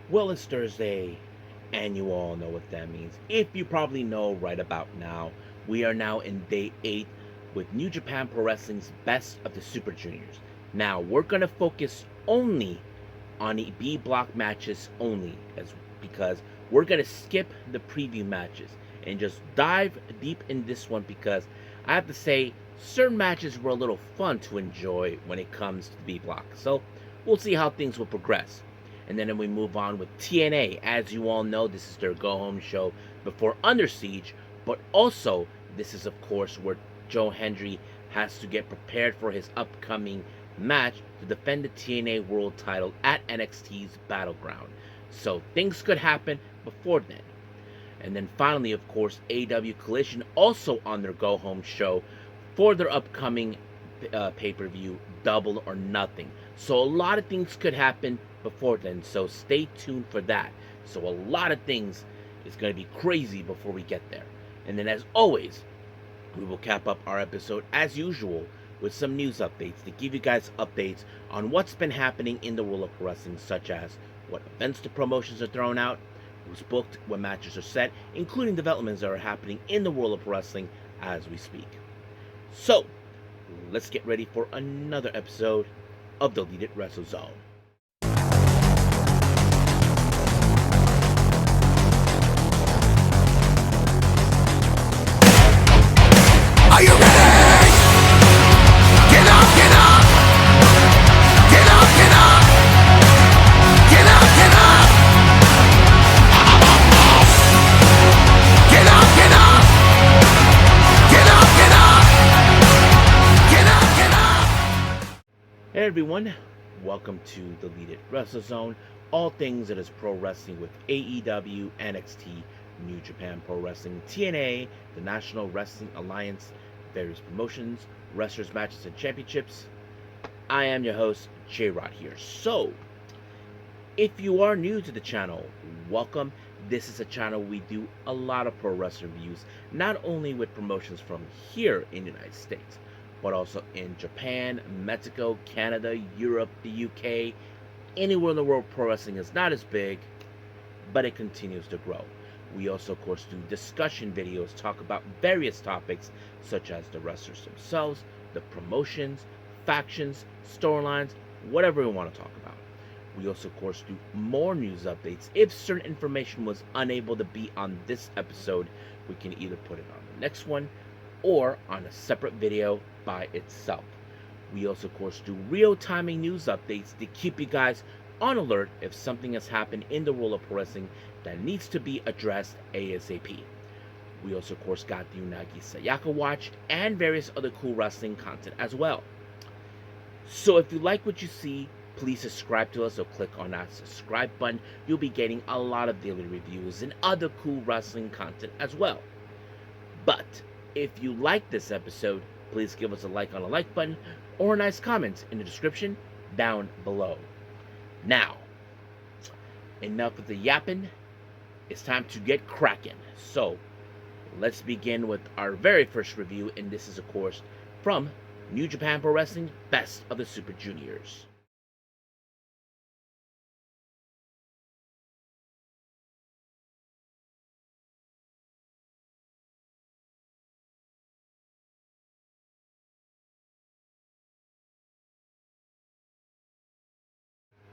Well, it's Thursday, and you all know what that means. If you probably know right about now, we are now in day 8 with New Japan Pro Wrestling's Best of the Super Juniors. Now, we're going to focus only on the B block matches only, because we're going to skip the preview matches and just dive deep in this one because I have to say, certain matches were a little fun to enjoy when it comes to the B block. So, we'll see how things will progress. And then we move on with TNA. As you all know, this is their go home show before Under Siege, but also this is, of course, where Joe Hendry has to get prepared for his upcoming match to defend the TNA World title at NXT's Battleground. So things could happen before then. And then finally, of course, AEW Collision also on their go home show for their upcoming pay-per-view Double or Nothing. So a lot of things could happen before then, so stay tuned for that. So a lot of things is going to be crazy before we get there. And then as always, we will cap up our episode as usual with some news updates to give you guys updates on what's been happening in the world of wrestling, such as what events the promotions are thrown out, who's booked, what matches are set, including developments that are happening in the world of wrestling as we speak. So, let's get ready for another episode of Deleted Wrestle Zone. Are you ready? Get up, get up! Get up, get up! Get up, get up! Get up, get up! Get up, get up! Get up, get up! Hey everyone, welcome to Deleted Wrestle Zone, all things that is pro wrestling with AEW, NXT, New Japan Pro Wrestling, TNA, the National Wrestling Alliance, various promotions, wrestlers, matches, and championships. I am your host, J-Rod here. So, if you are new to the channel, welcome. This is a channel we do a lot of pro wrestling reviews, not only with promotions from here in the United States, but also in Japan, Mexico, Canada, Europe, the UK. Anywhere in the world pro wrestling is not as big, but it continues to grow. We also, of course, do discussion videos, talk about various topics such as the wrestlers themselves, the promotions, factions, storylines, whatever we want to talk about. We also, of course, do more news updates. If certain information was unable to be on this episode, we can either put it on the next one or on a separate video by itself. We also, of course, do real-timing news updates to keep you guys on alert if something has happened in the world of pro wrestling that needs to be addressed ASAP. We also, of course, got the Unagi Sayaka Watch and various other cool wrestling content as well. So if you like what you see, please subscribe to us or click on that subscribe button. You'll be getting a lot of daily reviews and other cool wrestling content as well. But if you like this episode, please give us a like on the like button or a nice comment in the description down below. Now, enough with the yapping. It's time to get cracking. So, let's begin with our very first review, and this is, of course, from New Japan Pro Wrestling Best of the Super Juniors.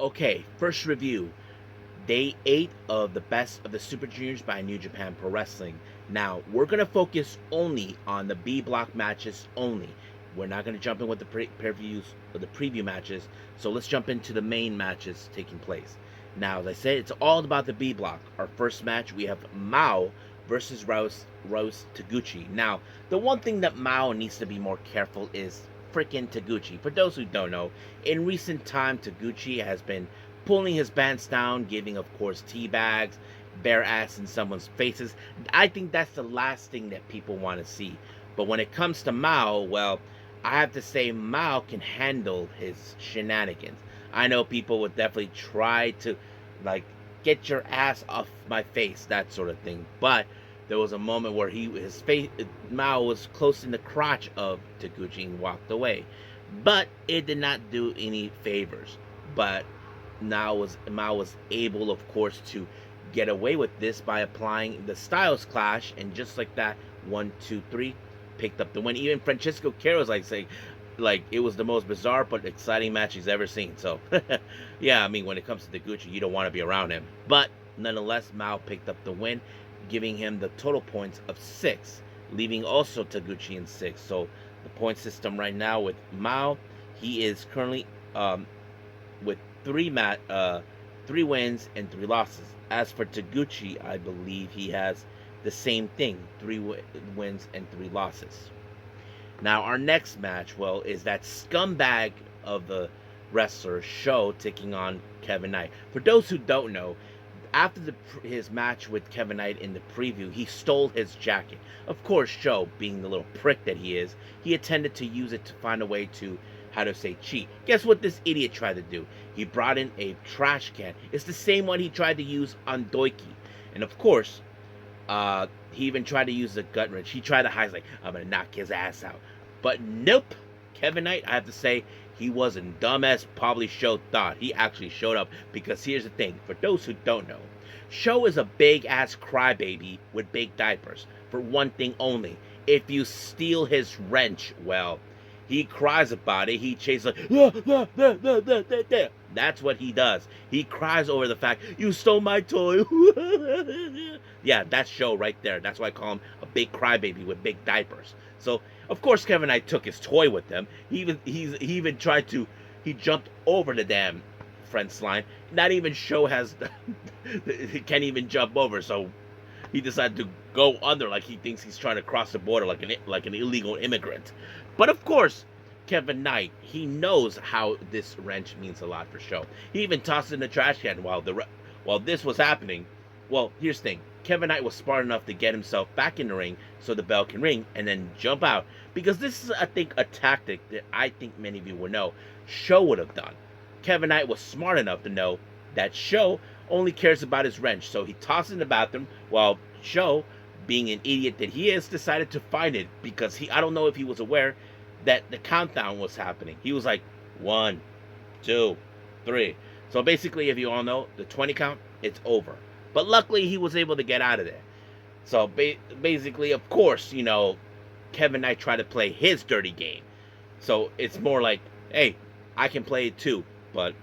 Okay, first review. Day 8 of the Best of the Super Juniors by New Japan Pro Wrestling. Now, we're going to focus only on the B block matches only. We're not going to jump in with the previews or the preview matches. So let's jump into the main matches taking place. Now, as I said, it's all about the B block. Our first match, we have Mao versus Rose Taguchi. Now, the one thing that Mao needs to be more careful is freaking Taguchi. For those who don't know, in recent time, Taguchi has been pulling his pants down, giving, of course, tea bags, bare ass in someone's faces. I think that's the last thing that people want to see. But when it comes to Mao, well, I have to say Mao can handle his shenanigans. I know people would definitely try to, like, get your ass off my face, that sort of thing. But there was a moment where Mao was close in the crotch of Taguchi and walked away. But it did not do any favors. But Mao was able, of course, to get away with this by applying the Styles Clash, and just like that, 1, 2, 3, picked up the win. Even Francisco Caro was like saying, like, it was the most bizarre but exciting match he's ever seen. So, yeah, I mean, when it comes to Taguchi, you don't want to be around him. But nonetheless, Mao picked up the win, giving him the total points of 6, leaving also Taguchi in 6. So the point system right now with Mao, he is currently with 3 wins and 3 losses. As for Taguchi, I believe he has the same thing, 3 wins and 3 losses. Now, our next match, well, is that scumbag of the wrestler, Show, taking on Kevin Knight. For those who don't know, after his match with Kevin Knight in the preview, he stole his jacket. Of course, Show, being the little prick that he is, he intended to use it to find a way to, cheat. Guess what this idiot tried to do? He brought in a trash can. It's the same one he tried to use on Doiki. And of course, he even tried to use the gut wrench. He tried to hide, like, I'm going to knock his ass out. But nope. Kevin Knight, I have to say, he wasn't dumb as probably Show thought. He actually showed up, because here's the thing. For those who don't know, Show is a big-ass crybaby with big diapers. For one thing only. If you steal his wrench, well, he cries about it. He chases like, that's what he does. He cries over the fact, you stole my toy. Yeah, that's Show right there. That's why I call him a big crybaby with big diapers. So, of course, Kevin Knight took his toy with him. He even tried to, he jumped over the damn fence line. Not even Show has, he can't even jump over. So he decided to go under, like he thinks he's trying to cross the border like an illegal immigrant. But of course, Kevin Knight, he knows how this wrench means a lot for Show. He even tossed it in the trash can while this was happening. Well, here's the thing. Kevin Knight was smart enough to get himself back in the ring so the bell can ring and then jump out. Because this is, I think, a tactic that I think many of you will know Show would have done. Kevin Knight was smart enough to know that Show only cares about his wrench. So he tossed it in the bathroom while Show, being an idiot that he is, decided to find it, because I don't know if he was aware that the countdown was happening. He was like, 1, 2, 3. So basically, if you all know, the 20 count, it's over. But luckily, he was able to get out of there. So basically, of course, Kevin Knight tried to play his dirty game. So it's more like, hey, I can play it too. But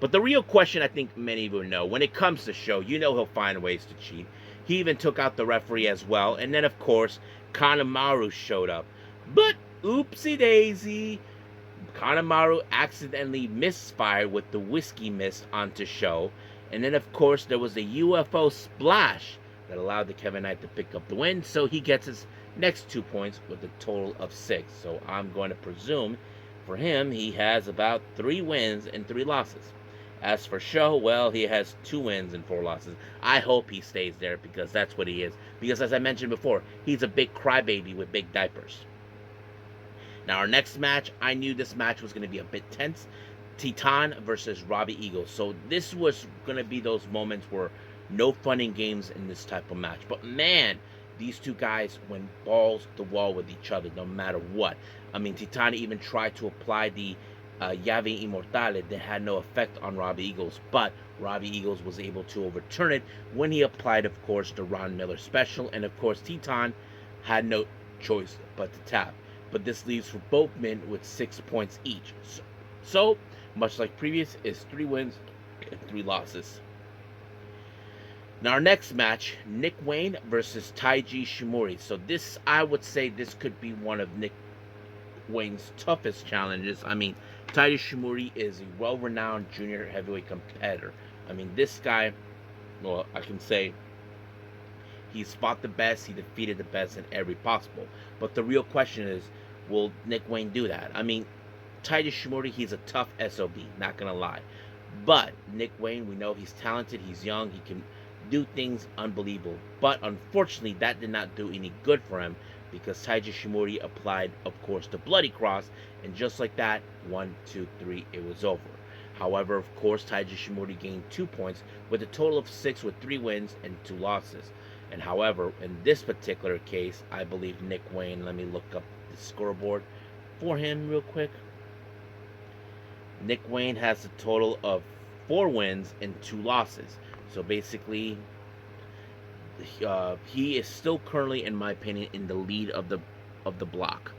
the real question, I think many of you know, when it comes to Show, he'll find ways to cheat. He even took out the referee as well. And then, of course, Kanemaru showed up. But, oopsie daisy, Kanemaru accidentally misfired with the whiskey mist onto Show. And then, of course, there was the UFO splash that allowed the Kevin Knight to pick up the win. So he gets his next 2 points with a total of 6. So I'm going to presume for him, he has about 3 wins and 3 losses. As for Show, well, he has 2 wins and 4 losses. I hope he stays there, because that's what he is. Because as I mentioned before, he's a big crybaby with big diapers. Now, our next match, I knew this match was going to be a bit tense. Titan versus Robbie Eagles. So this was going to be those moments where no fun and games in this type of match. But man, these two guys went balls to the wall with each other no matter what. I mean, Titan even tried to apply the Llave Immortale that had no effect on Robbie Eagles, but Robbie Eagles was able to overturn it when he applied, of course, the Ron Miller special, and of course Titan had no choice but to tap. But this leaves for both men with 6 points each. So much like previous, is 3 wins and 3 losses. Now our next match, Nick Wayne versus Taiji Shimori. So this, I would say, this could be one of Nick Wayne's toughest challenges. I mean, Taiji Shimori is a well-renowned junior heavyweight competitor. I mean, this guy, well, I can say he's fought the best, he defeated the best in every possible. But the real question is, will Nick Wayne do that? I mean, Taiji Shimori, he's a tough SOB, not gonna lie. But Nick Wayne, we know he's talented, he's young, he can do things unbelievable. But unfortunately, that did not do any good for him, because Taiji Shimori applied, of course, the Bloody Cross, and just like that, 1, 2, 3, it was over. However, of course, Taiji Shimori gained 2 points with a total of 6 with 3 wins and 2 losses. And however, in this particular case, I believe Nick Wayne, let me look up the scoreboard for him real quick. Nick Wayne has a total of 4 wins and 2 losses. So basically, he is still currently, in my opinion, in the lead of the block.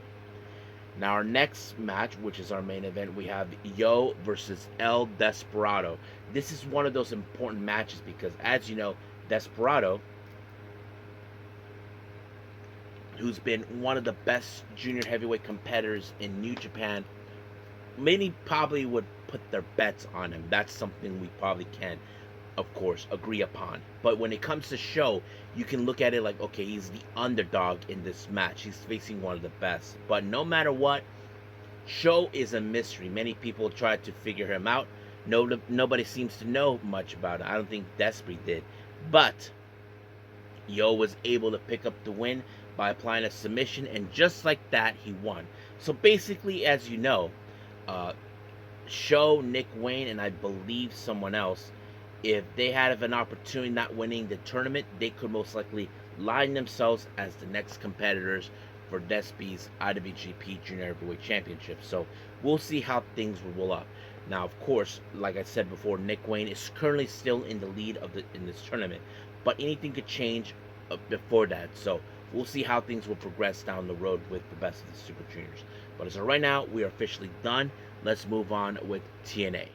Now our next match, which is our main event, we have Yo versus El Desperado. This is one of those important matches because, as you know, Desperado, who's been one of the best junior heavyweight competitors in New Japan, many probably would put their bets on him. That's something we probably can, of course, agree upon. But when it comes to Show, you can look at it like, okay, he's the underdog in this match. He's facing one of the best. But no matter what, Show is a mystery. Many people tried to figure him out. Nobody seems to know much about it. I don't think Despre did. But Yo was able to pick up the win by applying a submission, and just like that, he won. So basically, as you know, Show, Nick Wayne, and I believe someone else, if they had an opportunity not winning the tournament, they could most likely line themselves as the next competitors for Despe's IWGP Junior Heavyweight Championship. So we'll see how things will roll up. Now, of course, like I said before, Nick Wayne is currently still in the lead in this tournament, but anything could change before that. So we'll see how things will progress down the road with the best of the Super Juniors. But as of right now, we are officially done. Let's move on with TNA.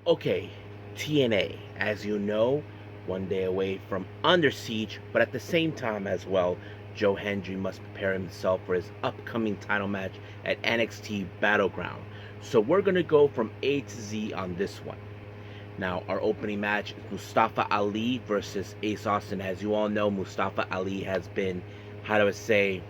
Okay, TNA, as you know, one day away from Under Siege, but at the same time as well, Joe Hendry must prepare himself for his upcoming title match at NXT Battleground. So we're going to go from A to Z on this one. Now, our opening match is Mustafa Ali versus Ace Austin. As you all know, Mustafa Ali has been, how do I say,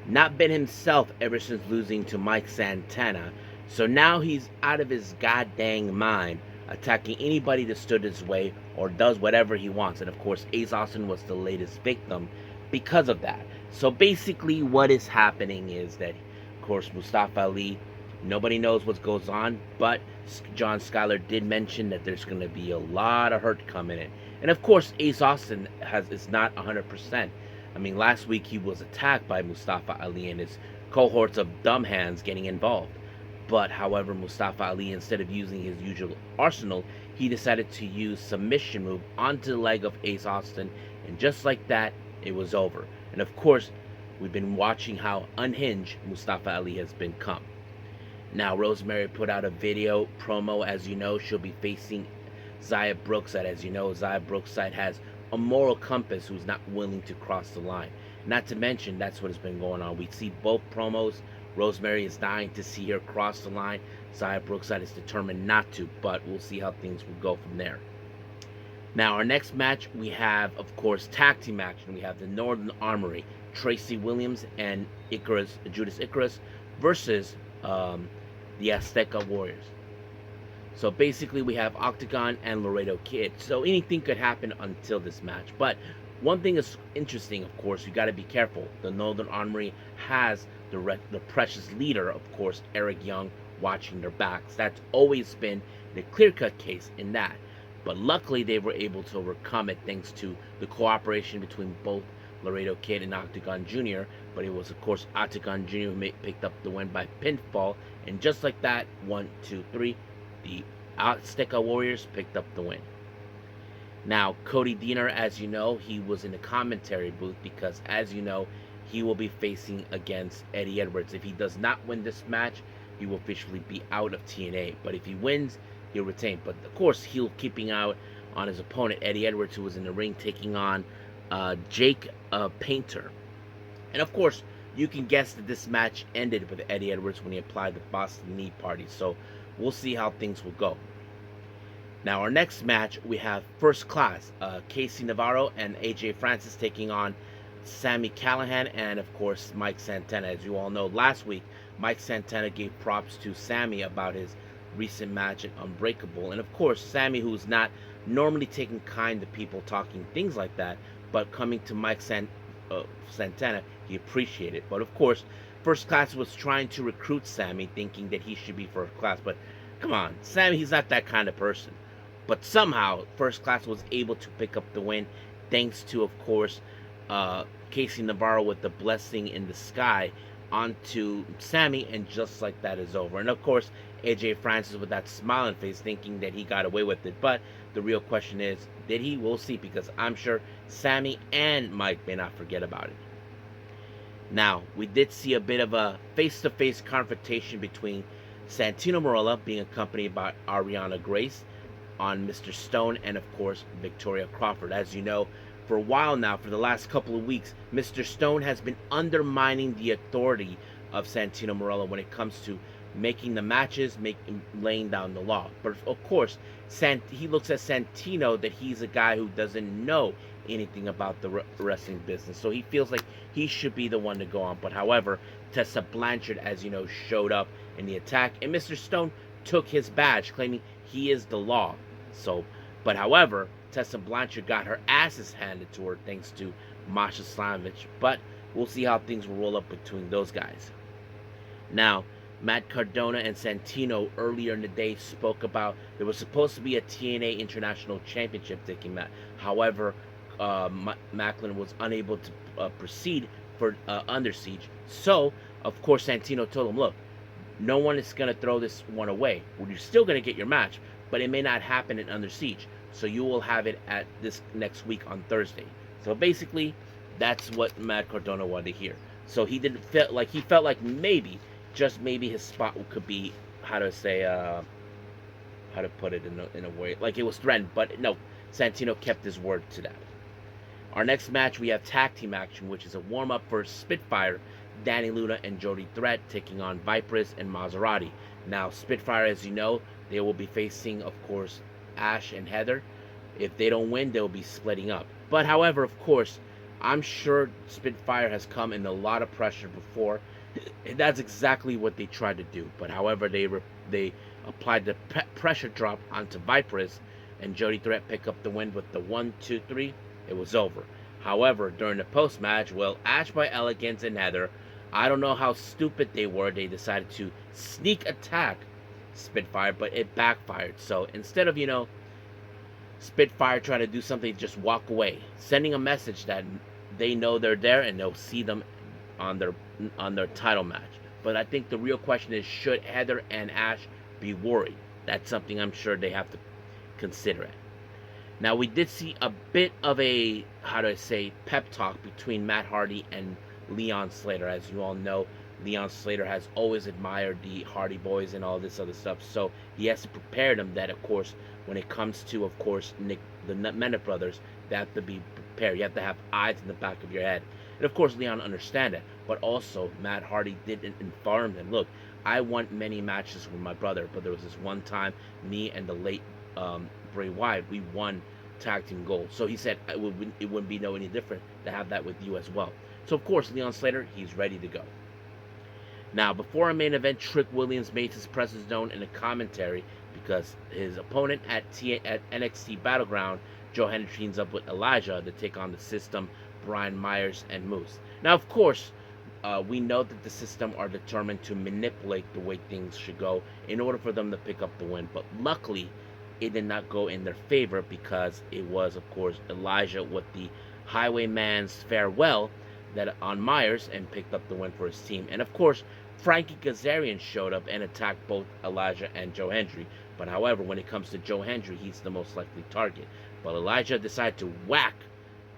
not been himself ever since losing to Mike Santana. So now he's out of his goddamn mind, attacking anybody that stood his way or does whatever he wants. And of course, Ace Austin was the latest victim because of that. So basically what is happening is that, of course, Mustafa Ali, nobody knows what goes on, but John Skyler did mention that there's going to be a lot of hurt coming in. And of course, Ace Austin is not 100%. I mean, last week he was attacked by Mustafa Ali and his cohorts of dumb hands getting involved. But, however, Mustafa Ali, instead of using his usual arsenal, he decided to use submission move onto the leg of Ace Austin, and just like that, it was over. And of course, we've been watching how unhinged Mustafa Ali has become. Now, Rosemary put out a video promo. As you know, she'll be facing Xia Brookside. As you know, Xia Brookside has a moral compass who's not willing to cross the line. Not to mention, that's what has been going on. We see both promos. Rosemary is dying to see her cross the line. Xia Brookside is determined not to, but we'll see how things will go from there. Now, our next match, we have, of course, tag team action. We have the Northern Armory, Tracy Williams and Judas Icarus versus the Azteca Warriors. So basically, we have Octagon and Laredo Kid. So anything could happen until this match. But one thing is interesting, of course, you got to be careful. The Northern Armory has the precious leader, of course, Eric Young, watching their backs. That's always been the clear-cut case in that. But luckily, they were able to overcome it thanks to the cooperation between both Laredo Kid and Octagon Jr. But it was, of course, Octagon Jr. who picked up the win by pinfall. And just like that, 1, 2, 3, the Azteca Warriors picked up the win. Now, Cody Deaner, as you know, he was in the commentary booth because, as you know, he will be facing against Eddie Edwards. If he does not win this match, he will officially be out of TNA. But if he wins, he'll retain. But, of course, he'll keeping out on his opponent, Eddie Edwards, who was in the ring taking on Jake Painter. And, of course, you can guess that this match ended with Eddie Edwards when he applied the Boston Knee Party. So we'll see how things will go. Now, our next match, we have First Class, Casey Navarro and AJ Francis taking on Sami Callihan and, of course, Mike Santana. As you all know, last week, Mike Santana gave props to Sami about his recent match at Unbreakable. And, of course, Sami, who's not normally taking kind to people talking things like that, but coming to Mike Santana, he appreciated it. But, of course, First Class was trying to recruit Sami, thinking that he should be First Class. But, come on, Sami, he's not that kind of person. But somehow, First Class was able to pick up the win thanks to, of course, Casey Navarro with the blessing in the sky onto Sammy, and just like that is over. And of course, AJ Francis with that smiling face, thinking that he got away with it. But the real question is, did he? We'll see, because I'm sure Sammy and Mike may not forget about it. Now, we did see a bit of a face-to-face confrontation between Santino Marella, being accompanied by Ariana Grace, on Mr. Stone, and of course Victoria Crawford. As you know, for a while now, for the last couple of weeks, Mr. Stone has been undermining the authority of Santino Marella when it comes to making the matches, laying down the law. But of course, he looks at Santino that he's a guy who doesn't know anything about the wrestling business, so he feels like he should be the one to go on. But however, Tessa Blanchard, as you know, showed up in the attack, and Mr. Stone took his badge, claiming he is the law. But however, Tessa Blanchard got her asses handed to her thanks to Masha Slamovich. But we'll see how things will roll up between those guys. Now, Matt Cardona and Santino earlier in the day spoke about there was supposed to be a TNA International Championship taking match. However, Macklin was unable to proceed for Under Siege. So, of course, Santino told him, look, no one is going to throw this one away. Well, you're still going to get your match, but it may not happen in Under Siege. So you will have it at this next week on Thursday. So basically, that's what Matt Cardona wanted to hear. So he felt like maybe, just maybe, his spot could be, how to put it in a way, like it was threatened. But no, Santino kept his word to that. Our next match, we have tag team action, which is a warm-up for Spitfire, Danny Luna and Jody Threat taking on Vipers and Maserati. Now, Spitfire, as you know, they will be facing, of course, Ash and Heather. If they don't win, they'll be splitting up. But however, of course, I'm sure Spitfire has come in a lot of pressure before, and that's exactly what they tried to do. But however, they applied the pressure drop onto Vipers, and Jody Threat picked up the win with the 1, 2, 3. It was over. However, during the post-match, well, Ash by Elegance and Heather, I don't know how stupid they were. They decided to sneak attack Spitfire, but it backfired. So instead of, Spitfire trying to do something, just walk away, sending a message that they know they're there and they'll see them on their title match. But I think the real question is, should Heather and Ash be worried? That's something I'm sure they have to consider it. Now, we did see a bit of a, pep talk between Matt Hardy and Leon Slater. As you all know, Leon Slater has always admired the Hardy Boys and all this other stuff, so he has to prepare them that, of course, when it comes to, of course, the Mennett brothers, they have to be prepared. You have to have eyes in the back of your head. And, of course, Leon understand it, but also Matt Hardy did inform him, look, I want many matches with my brother, but there was this one time, me and the late Bray Wyatt, we won tag team gold. So he said it wouldn't be any different to have that with you as well. So, of course, Leon Slater, he's ready to go. Now, before our main event, Trick Williams made his presence known in a commentary because his opponent at NXT Battleground, Joe Hendry, teams up with Elijah to take on the System, Brian Myers, and Moose. Now, of course, we know that the System are determined to manipulate the way things should go in order for them to pick up the win. But luckily, it did not go in their favor because it was, of course, Elijah with the Highwayman's farewell that on Myers and picked up the win for his team. And of course, Frankie Kazarian showed up and attacked both Elijah and Joe Hendry. But however, when it comes to Joe Hendry, he's the most likely target. But Elijah decided to whack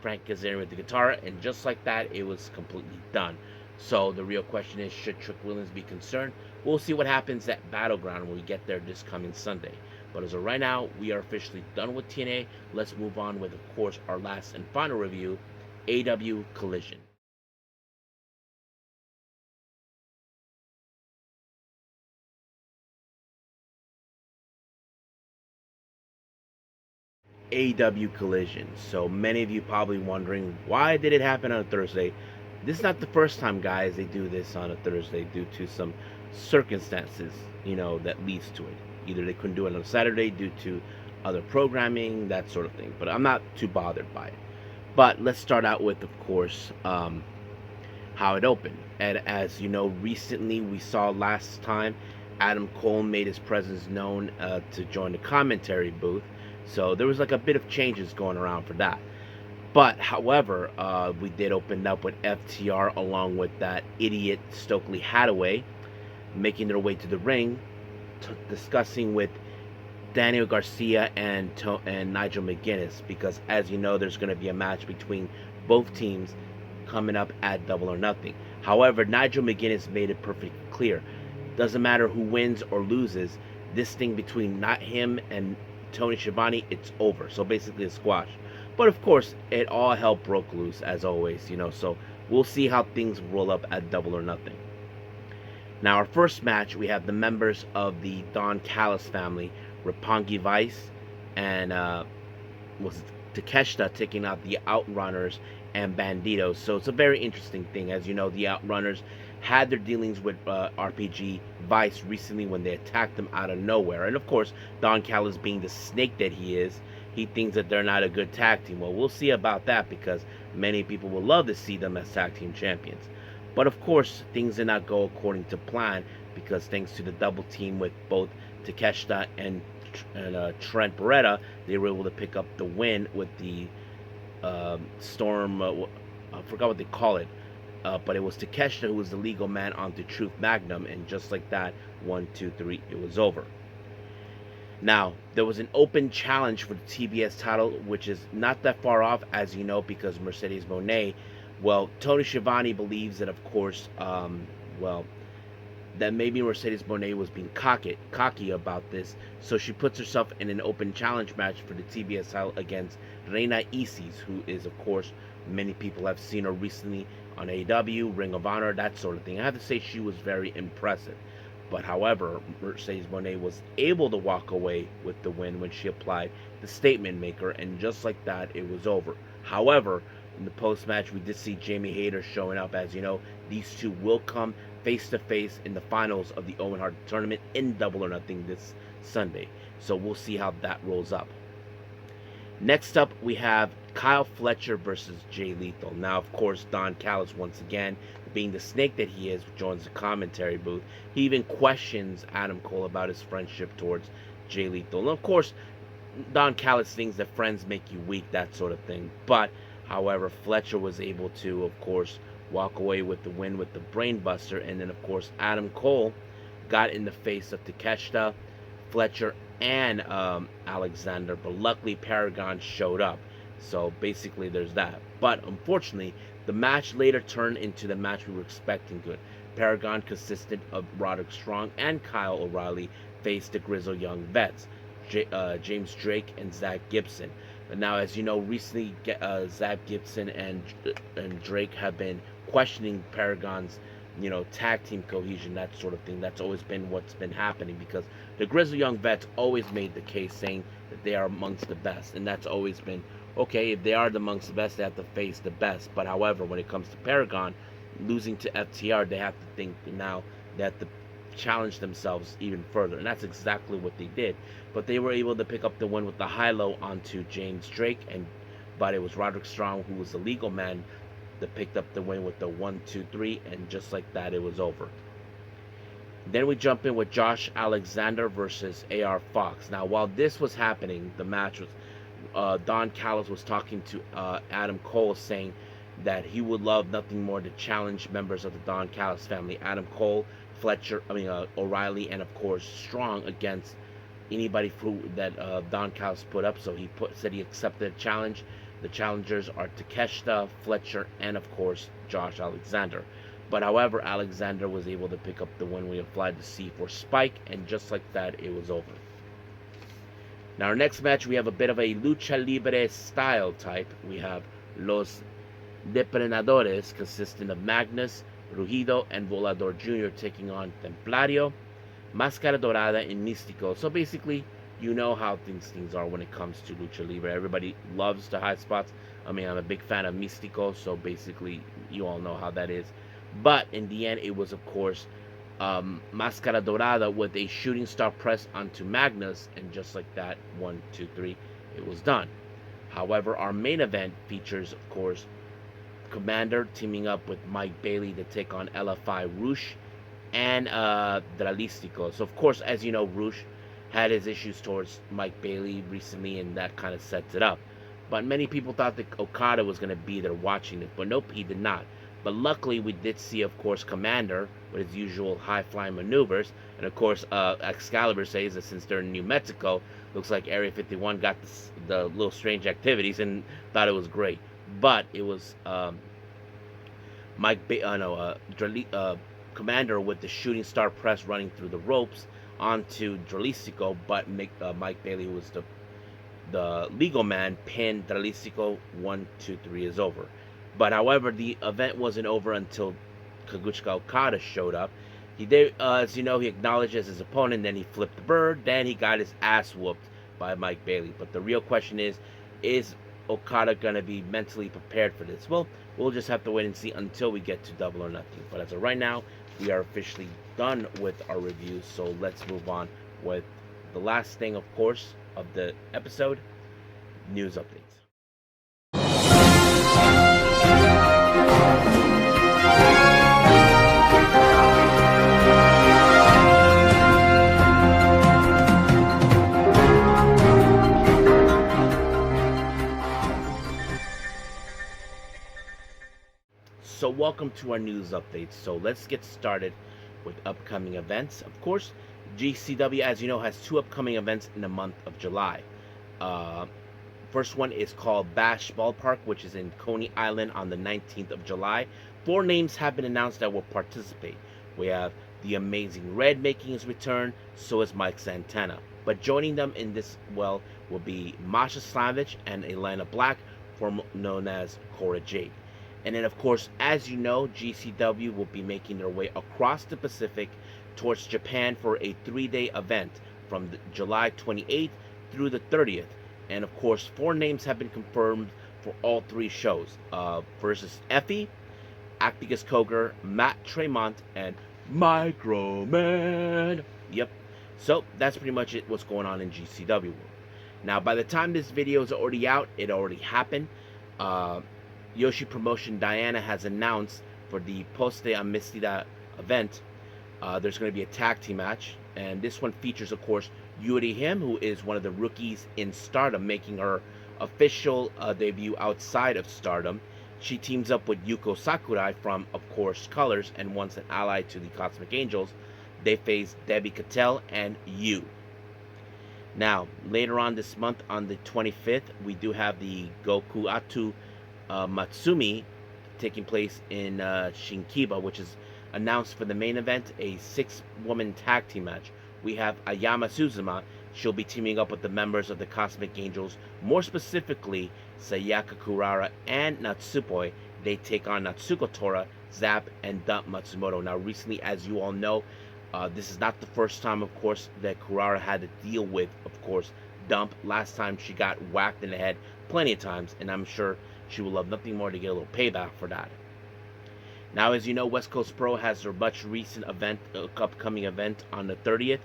Frank Kazarian with the guitar, and just like that, it was completely done. So the real question is, should Trick Williams be concerned? We'll see what happens at Battleground when we get there this coming Sunday. But as of right now, we are officially done with TNA. Let's move on with, of course, our last and final review, AEW Collision. AEW Collision. So many of you probably wondering, why did it happen on a Thursday? This is not the first time, guys, they do this on a Thursday due to some circumstances, that leads to it. Either they couldn't do it on a Saturday due to other programming, that sort of thing. But I'm not too bothered by it. But let's start out with, of course, how it opened. And as you know, recently we saw last time Adam Cole made his presence known to join the commentary booth. So there was like a bit of changes going around for that. But however, we did open up with FTR along with that idiot Stokely Hathaway making their way to the ring, discussing with Daniel Garcia and Nigel McGuinness, because as you know, there's going to be a match between both teams coming up at Double or Nothing. However, Nigel McGuinness made it perfectly clear. Doesn't matter who wins or loses, this thing between not him and Tony Schiavone, it's over. So basically a squash. But of course, it all hell broke loose as always, so we'll see how things roll up at Double or Nothing. Now, our first match, we have the members of the Don Callis family, Roppongi Vice, and was Takeshita taking out the Outrunners and Banditos. So it's a very interesting thing. As you know, the Outrunners had their dealings with RPG Vice recently when they attacked them out of nowhere. And of course, Don Callis, being the snake that he is, he thinks that they're not a good tag team. Well, we'll see about that, because many people will love to see them as tag team champions. But of course, things did not go according to plan, because thanks to the double team with both Takeshita and Trent Beretta, they were able to pick up the win with the Storm. I forgot what they call it, but it was Takeshita who was the legal man onto Truth Magnum, and just like that, 1, 2, 3, it was over. Now, there was an open challenge for the TBS title, which is not that far off, as you know, because Mercedes Moné, well, Tony Schiavone believes that, of course, that maybe Mercedes Moné was being cocky about this, so she puts herself in an open challenge match for the TBS title against Reina Isis, who is, of course, many people have seen her recently on AEW, Ring of Honor, that sort of thing. I have to say she was very impressive. But however, Mercedes Moné was able to walk away with the win when she applied the statement maker, and just like that, it was over. However, in the post-match, we did see Jamie Hayter showing up. As you know, these two will come face-to-face in the finals of the Owen Hart tournament in Double or Nothing this Sunday. So we'll see how that rolls up. Next up, we have Kyle Fletcher versus Jay Lethal. Now, of course, Don Callis, once again, being the snake that he is, joins the commentary booth. He even questions Adam Cole about his friendship towards Jay Lethal. And of course, Don Callis thinks that friends make you weak, that sort of thing. But, however, Fletcher was able to, of course, walk away with the win with the Brainbuster. And then, of course, Adam Cole got in the face of Takeshita, Fletcher, and Alexander. But luckily, Paragon showed up. So basically, there's that. But unfortunately, the match later turned into the match we were expecting good. Paragon, consisted of Roderick Strong and Kyle O'Reilly, faced the Grizzled Young Vets, James Drake and Zach Gibson. And now, as you know, recently Zach Gibson and Drake have been questioning Paragon's, tag team cohesion, that sort of thing. That's always been what's been happening, because the Grizzled Young Vets always made the case saying that they are amongst the best, and that's always been okay. If they are amongst the best, they have to face the best. But however, when it comes to Paragon losing to FTR, they have to think now they have to challenge themselves even further, and that's exactly what they did. But they were able to pick up the win with the high-low onto James Drake, but it was Roderick Strong, who was the legal man, that picked up the win with the 1, 2, 3, and just like that, it was over. Then we jump in with Josh Alexander versus AR Fox. Now, while this was happening, the match was Don Callis was talking to Adam Cole, saying that he would love nothing more to challenge members of the Don Callis family, Adam Cole, Fletcher, O'Reilly, and of course Strong, against anybody that Don Callis put up. So he said he accepted a challenge. The challengers are Takeshita, Fletcher, and of course Josh Alexander. But however, Alexander was able to pick up the win when he applied the C4 Spike, and just like that, it was over. Now, our next match, we have a bit of a lucha libre style type. We have Los Depredadores, consisting of Magnus, Rugido, and Volador Jr. taking on Templario, Máscara Dorada, and Místico. So basically, you know how things are when it comes to lucha libre. Everybody loves the high spots. I'm a big fan of Místico, so basically, you all know how that is. But in the end, it was, of course, Máscara Dorada with a shooting star press onto Magnus, and just like that, 1, 2, 3, it was done. However, our main event features, of course, Commander teaming up with Mike Bailey to take on LFI Rush and Dralístico. So, of course, as you know, Rush had his issues towards Mike Bailey recently, and that kind of sets it up. But many people thought that Okada was going to be there watching it, but nope, he did not. But luckily, we did see, of course, Commander with his usual high-flying maneuvers, and of course, Excalibur says that since they're in New Mexico, looks like Area 51 got the little strange activities and thought it was great. But it was Commander with the shooting star press running through the ropes onto Dralístico, but Mike Bailey, who was the legal man, pinned Dralístico. 1, 2, 3 is over. But however, the event wasn't over until Kazuchika Okada showed up. He did, as you know, he acknowledges his opponent, then he flipped the bird, then he got his ass whooped by Mike Bailey. But the real question is Okada gonna be mentally prepared for this? Well, we'll just have to wait and see until we get to Double or Nothing. But as of right now, we are officially done with our reviews, so let's move on with the last thing, of course, of the episode, news updates. So welcome to our news updates. So let's get started with upcoming events. Of course, GCW, as you know, has 2 upcoming events in the month of July. First one is called Bash Ballpark, which is in Coney Island on the 19th of July. 4 names have been announced that will participate. We have the Amazing Red making his return, so is Mike Santana. But joining them in this, will be Masha Slamovich and Elena Black, known as Cora Jade. And then, of course, as you know, GCW will be making their way across the Pacific towards Japan for a 3-day event from July 28th through the 30th. And, of course, 4 names have been confirmed for all 3 shows. First is Effie, Acticus Cogar, Matt Tremont, and Microman. Yep. So, that's pretty much it, what's going on in GCW world. Now, by the time this video is already out, it already happened. Yoshi Promotion Diana has announced for the Poste Amistad event, there's going to be a tag team match, and this one features, of course, Yuri Him, who is one of the rookies in Stardom, making her official debut outside of Stardom. She teams up with Yuko Sakurai from, of course, Colors, and once an ally to the Cosmic Angels. They face Debbie Cattell and Yu. Now, later on this month, on the 25th, we do have the Gokuatu Matsumi taking place in Shinkiba, which is announced for the main event, a 6-woman tag team match. We have Ayama Suzuma. She'll be teaming up with the members of the Cosmic Angels, more specifically Sayaka Kurara and Natsupoi. They take on Natsuko Tora, Zap, and Dump Matsumoto. Now, recently, as you all know, this is not the first time, of course, that Kurara had to deal with, of course, Dump. Last time she got whacked in the head plenty of times, and I'm sure she will love nothing more to get a little payback for that. Now, as you know, West Coast Pro has their much recent event, upcoming event on the 30th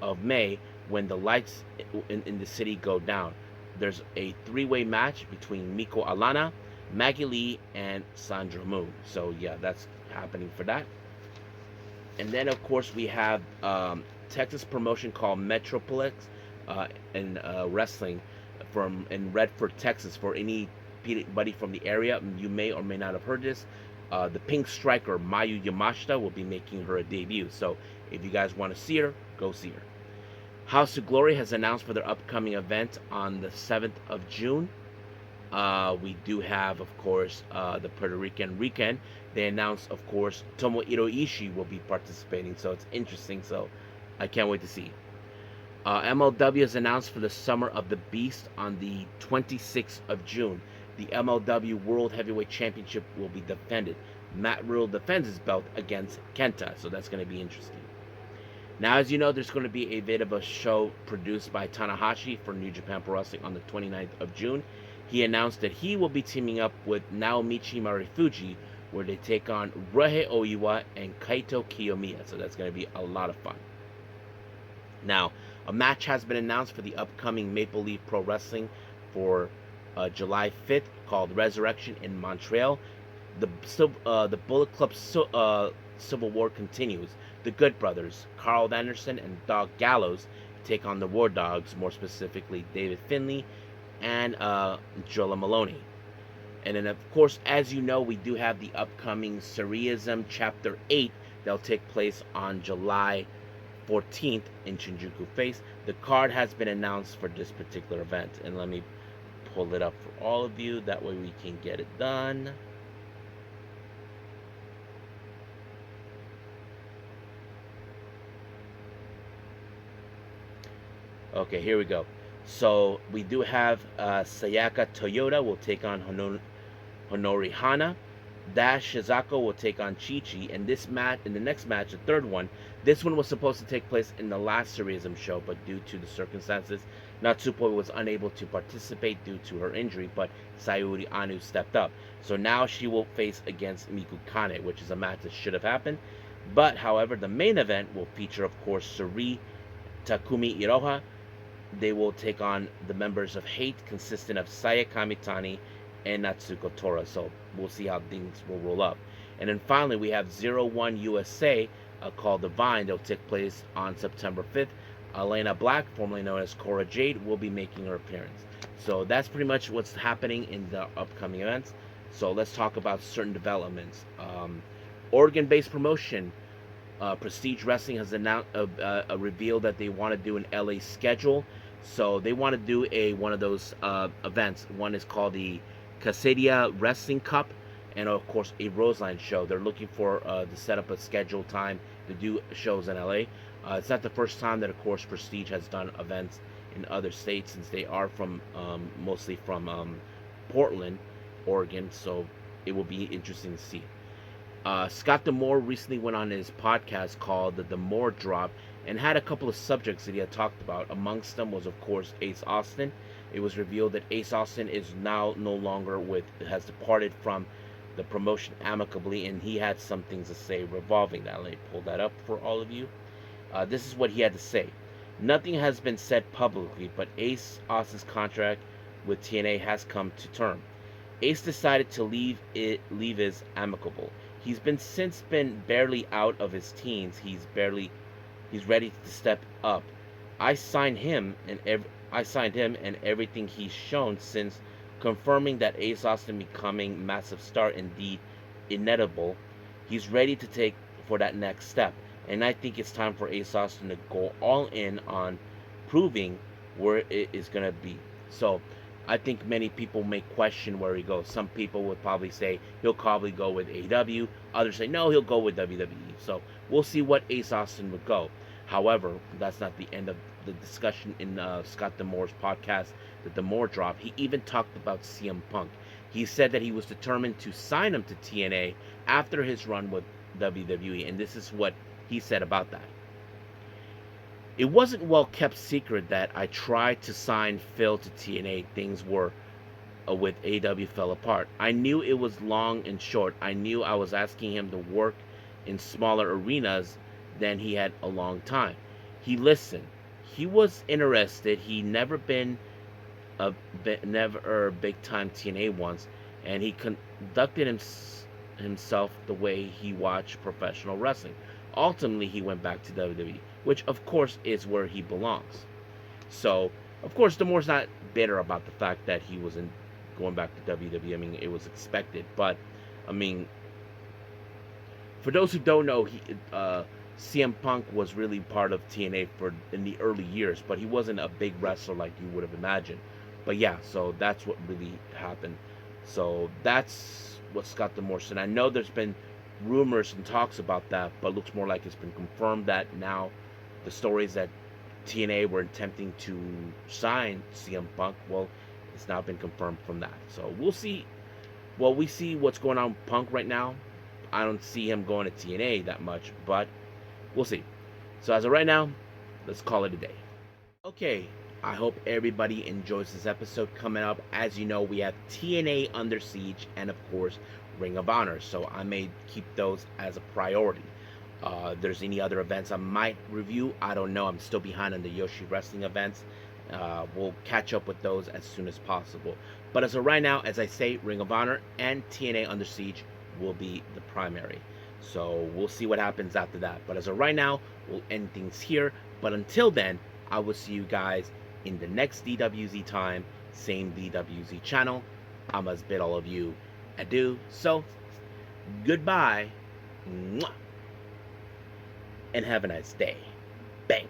of May, when the lights in the city go down. There's a 3-way match between Miko Alana, Maggie Lee, and Sandra Moon. So yeah, that's happening for that. And then, of course, we have Texas promotion called Metroplex Wrestling in Redford, Texas. For anybody from the area, you may or may not have heard this. The Pink Striker Mayu Yamashita will be making her debut. So if you guys want to see her, go see her. House of Glory has announced for their upcoming event on the 7th of June. We do have, of course, the Puerto Rican weekend. They announced, of course, Tomohiro Ishii will be participating, so it's interesting. So I can't wait to see. MLW has announced for the Summer of the Beast on the 26th of June. The MLW World Heavyweight Championship will be defended. Matt Riddle defends his belt against Kenta, so that's going to be interesting. Now, as you know, there's going to be a bit of a show produced by Tanahashi for New Japan Pro Wrestling on the 29th of June. He announced that he will be teaming up with Naomichi Marufuji, where they take on Ryohei Oiwa and Kaito Kiyomiya, so that's going to be a lot of fun. Now, a match has been announced for the upcoming Maple Leaf Pro Wrestling for July 5th, called Resurrection in Montreal. The Bullet Club Civil War continues. The Good Brothers, Carl Anderson and Dog Gallows, take on the War Dogs, more specifically David Finlay, and Jola Maloney. And then, of course, as you know, we do have the upcoming Sareee-ISM Chapter 8 that'll take place on July 14th in Shinjuku Face. The card has been announced for this particular event. And let me pull it up for all of you. That way we can get it done. Okay, here we go. So we do have Sayaka Toyota will take on Honori Hana. Dash Shizako will take on Chi-Chi. And this match, in the next match, the third one, this one was supposed to take place in the last Sareee-ISM show, but due to the circumstances, Natsupo was unable to participate due to her injury, but Sayuri Anu stepped up. So now she will face against Miku Kane, which is a match that should have happened. But, however, the main event will feature, of course, Sareee, Takumi Iroha. They will take on the members of Hate, consisting of Saya Kamitani and Natsuko Tora. So we'll see how things will roll up. And then finally, we have ZERO1 USA called Divine. They'll take place on September 5th. Elena Black, formerly known as Cora Jade, will be making her appearance. So that's pretty much what's happening in the upcoming events. So let's talk about certain developments. Oregon-based promotion, Prestige Wrestling has announced revealed that they want to do an LA schedule. So they want to do one of those events. One is called the Casadia Wrestling Cup, and of course a Roseline show. They're looking for to set up a scheduled time to do shows in LA. It's not the first time that, of course, Prestige has done events in other states, since they are from mostly from Portland, Oregon. So it will be interesting to see. Scott D'Amore recently went on his podcast called the D'Amore Drop and had a couple of subjects that he had talked about. Amongst them was, of course, Ace Austin. It was revealed that Ace Austin is now no longer has departed from the promotion amicably, and he had some things to say revolving that. Let me pull that up for all of you. This is what he had to say. Nothing has been said publicly, but Ace Austin's contract with TNA has come to term. Ace decided to leave is amicable. He's been barely out of his teens. He's ready to step up. I signed him and everything he's shown since, confirming that Ace Austin becoming massive star indeed inevitable. He's ready to take for that next step, and I think it's time for Ace Austin to go all in on proving where it is gonna be. So I think many people may question where he goes. Some people would probably say he'll probably go with AEW. Others say no, he'll go with WWE. So we'll see what Ace Austin would go. However, that's not the end of the discussion in Scott D'Amore's podcast, the D'Amore Drop. He even talked about CM Punk. He said that he was determined to sign him to TNA after his run with WWE, and this is what he said about that. It wasn't well kept secret that I tried to sign Phil to TNA. Things were with AEW fell apart. I knew it was long and short. I knew I was asking him to work in smaller arenas than he had a long time. He listened. He was interested. He never been a big time TNA once, and he conducted himself the way he watched professional wrestling. Ultimately, he went back to WWE, which of course is where he belongs. So, of course, D'Amore's not bitter about the fact that he wasn't going back to WWE. I mean, it was expected, but I mean, for those who don't know, CM Punk was really part of TNA in the early years, but he wasn't a big wrestler like you would have imagined. But yeah, so that's what really happened. So that's what Scott D'Amore said. I know there's been rumors and talks about that, but it looks more like it's been confirmed that now the stories that TNA were attempting to sign CM Punk, well, it's now been confirmed from that. So we'll see. Well, we see what's going on with Punk right now. I don't see him going to TNA that much, but we'll see. So as of right now, let's call it a day. Okay, I hope everybody enjoys this episode. Coming up, as you know, we have TNA Under Siege and, of course, Ring of Honor. So I may keep those as a priority. There's any other events I might review, I don't know. I'm still behind on the Yoshi Wrestling events. We'll catch up with those as soon as possible. But as of right now, as I say, Ring of Honor and TNA Under Siege will be the primary. So we'll see what happens after that. But as of right now, we'll end things here. But until then, I will see you guys in the next DWZ time. same DWZ channel. I must bid all of you adieu. So, goodbye, mwah, and have a nice day. Bang.